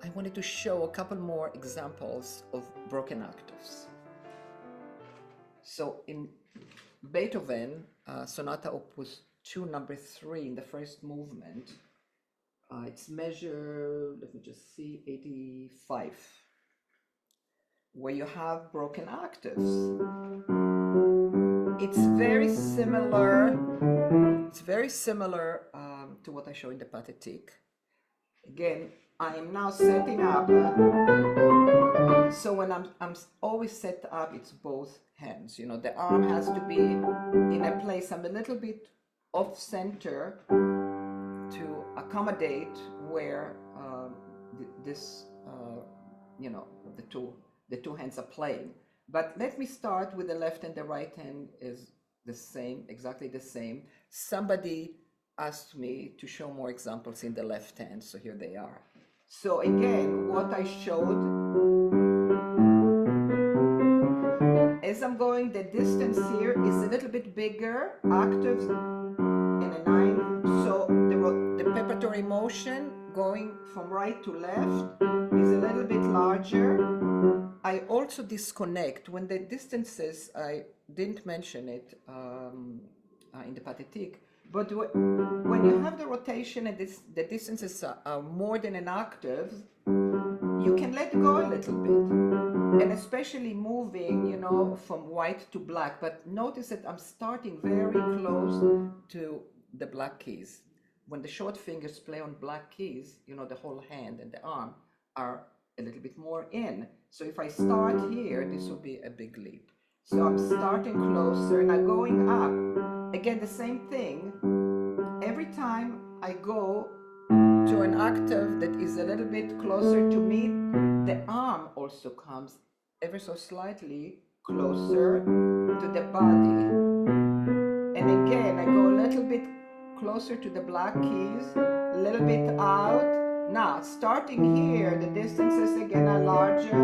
I wanted to show a couple more examples of broken octaves. So in Beethoven, Sonata Opus 2, number 3, in the first movement, it's measure, let me just see, 85, where you have broken octaves. It's very similar to what I show in the Pathétique. Again, I am now setting up, so when I'm always set up, it's both hands. You know, the arm has to be in a place. I'm a little bit off center to accommodate where you know, the two hands are playing. But let me start with the left hand. The right hand is the same, exactly the same. Somebody asked me to show more examples in the left hand, so here they are. So again, what I showed, as I'm going, the distance here is a little bit bigger, octaves and a 9. So the preparatory motion going from right to left is a little bit larger. I also disconnect when the distances, I didn't mention it in the Pathétique, but when you have the rotation and the distances are more than an octave, you can let go a little bit, and especially moving, you know, from white to black. But notice that I'm starting very close to the black keys. When the short fingers play on black keys, you know, the whole hand and the arm are a little bit more in. So if I start here, this will be a big leap. So I'm starting closer, now going up. Again, the same thing. Every time I go to an octave that is a little bit closer to me, the arm also comes ever so slightly closer to the body. And again, I go a little bit closer to the black keys, a little bit out. Now, starting here, the distances again are larger.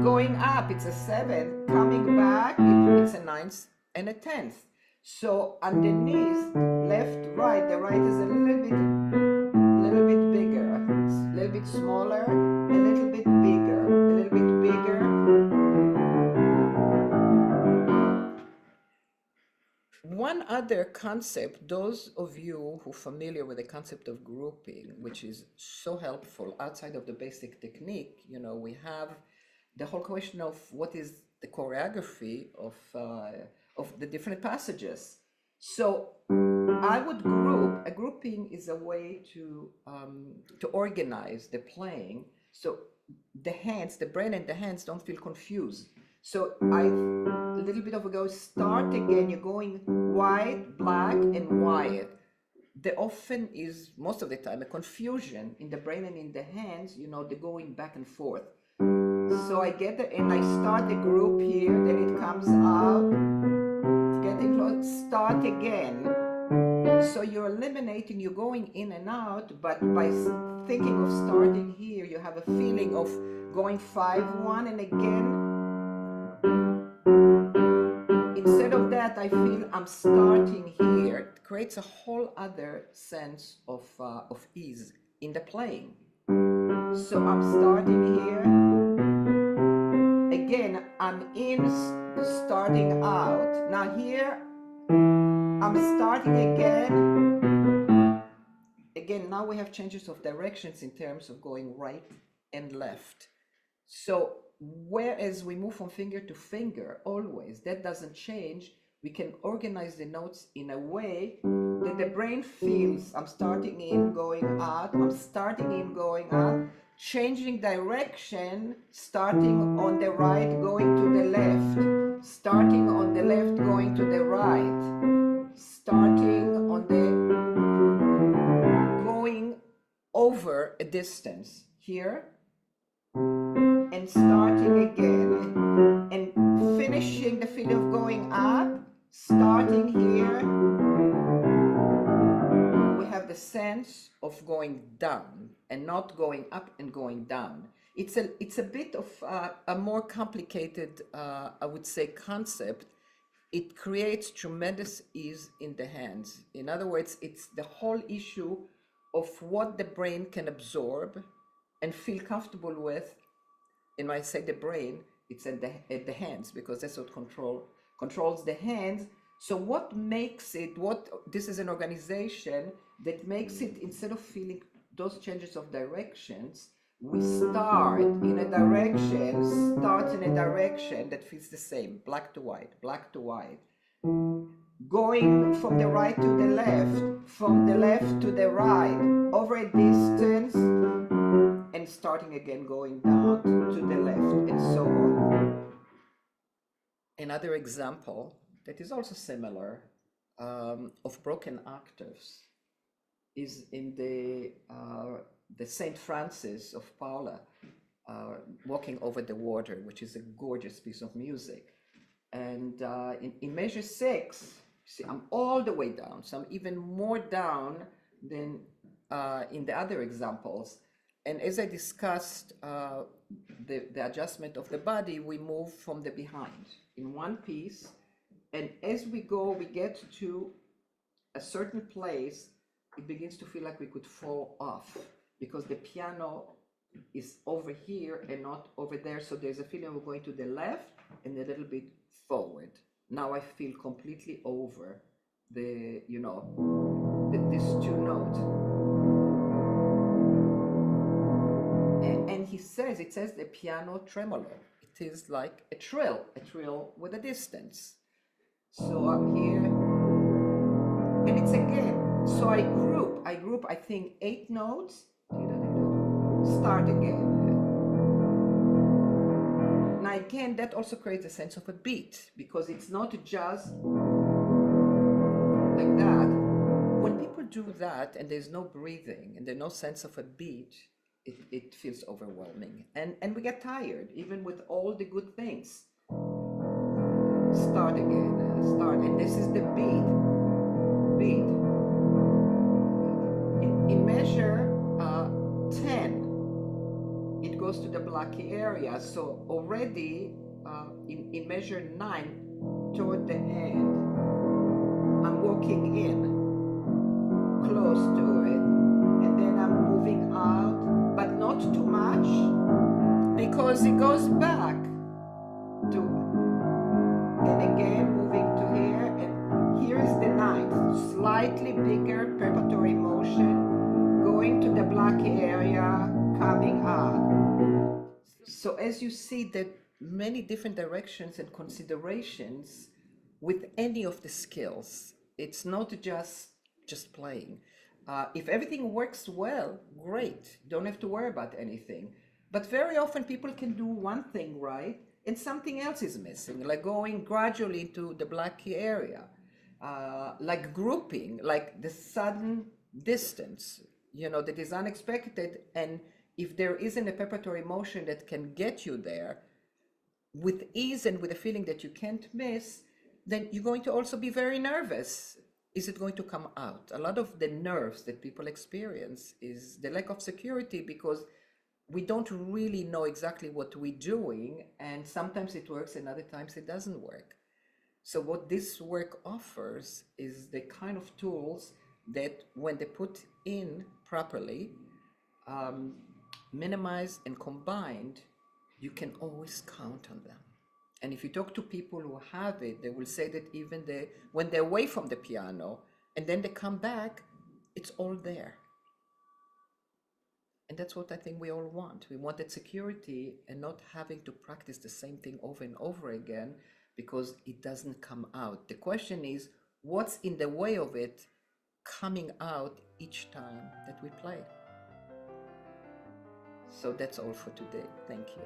Going up, it's a 7. Coming back, it's a 9th and a 10th. So underneath, left, right, the right is a little bit bigger, a little bit smaller, a little bit bigger, a little bit bigger. One other concept, those of you who are familiar with the concept of grouping, which is so helpful outside of the basic technique, you know, we have the whole question of what is the choreography of the different passages. So I would group. A grouping is a way to organize the playing, so the hands, the brain and the hands don't feel confused. So a little bit of a go, start again, you're going white, black, and white. There often is, most of the time, a confusion in the brain and in the hands, you know, they're going back and forth. So I get it, and I start the group here, then it comes out, getting close, start again. So you're eliminating, you're going in and out, but by thinking of starting here, you have a feeling of going 5-1, and again, instead of that, I feel I'm starting here. It creates a whole other sense of ease in the playing. So I'm starting here. Again, I'm in, starting out. Now here, I'm starting again. Again, now we have changes of directions in terms of going right and left. So whereas we move from finger to finger, always, that doesn't change. We can organize the notes in a way that the brain feels I'm starting in, going out, I'm starting in, going out, changing direction, starting on the right, going to the left, starting on the left, going to the right, starting on the, going over a distance here, and starting again, and finishing the feeling of going up, starting here. We have the sense of going down and not going up and going down. It's a bit of a more complicated, I would say, concept. It creates tremendous ease in the hands. In other words, it's the whole issue of what the brain can absorb and feel comfortable with. And when I say the brain, it's at the hands, because that's what controls the hands. So what makes it, this is an organization that makes it, instead of feeling those changes of directions, we start in a direction that feels the same, black to white, going from the right to the left, from the left to the right, over a distance, and starting again, going down to the left, and so on. Another example that is also similar, of broken octaves, is in the St. Francis of Paula, Walking Over the Water, which is a gorgeous piece of music. And in measure 6, see, I'm all the way down, so I'm even more down than in the other examples. And as I discussed the adjustment of the body, we move from the behind in one piece. And as we go, we get to a certain place, it begins to feel like we could fall off, because the piano is over here and not over there. So there's a feeling we're going to the left and a little bit forward. Now I feel completely over the, this 2 note. And he says, it says the piano tremolo. It is like a trill with a distance. So I'm here, and it's again. So I group, I think 8 notes, start again. Now again, that also creates a sense of a beat, because it's not just like that. When people do that and there's no breathing and there's no sense of a beat, it feels overwhelming. And we get tired, even with all the good things. Start again, and this is the beat. In measure 10, it goes to the blocky area. So already in measure 9, toward the end, I'm walking in, close to it, and then I'm moving out, but not too much, because it goes back to, and again moving to here, and here is the 9th, slightly bigger preparatory motion, going to the blocky area, coming out. So as you see, that many different directions and considerations with any of the skills. It's not just playing. If everything works well, great, don't have to worry about anything. But very often people can do one thing right and something else is missing, like going gradually into the blocky area, like grouping, like the sudden distance, that is unexpected. And if there isn't a preparatory motion that can get you there with ease and with a feeling that you can't miss, then you're going to also be very nervous. Is it going to come out? A lot of the nerves that people experience is the lack of security, because we don't really know exactly what we're doing, and sometimes it works and other times it doesn't work. So what this work offers is the kind of tools that, when they put in properly, minimized and combined, you can always count on them. And if you talk to people who have it, they will say that even when they're away from the piano and then they come back, it's all there. And that's what I think we all want. We want that security and not having to practice the same thing over and over again because it doesn't come out. The question is, what's in the way of it coming out each time that we play? So that's all for today. Thank you.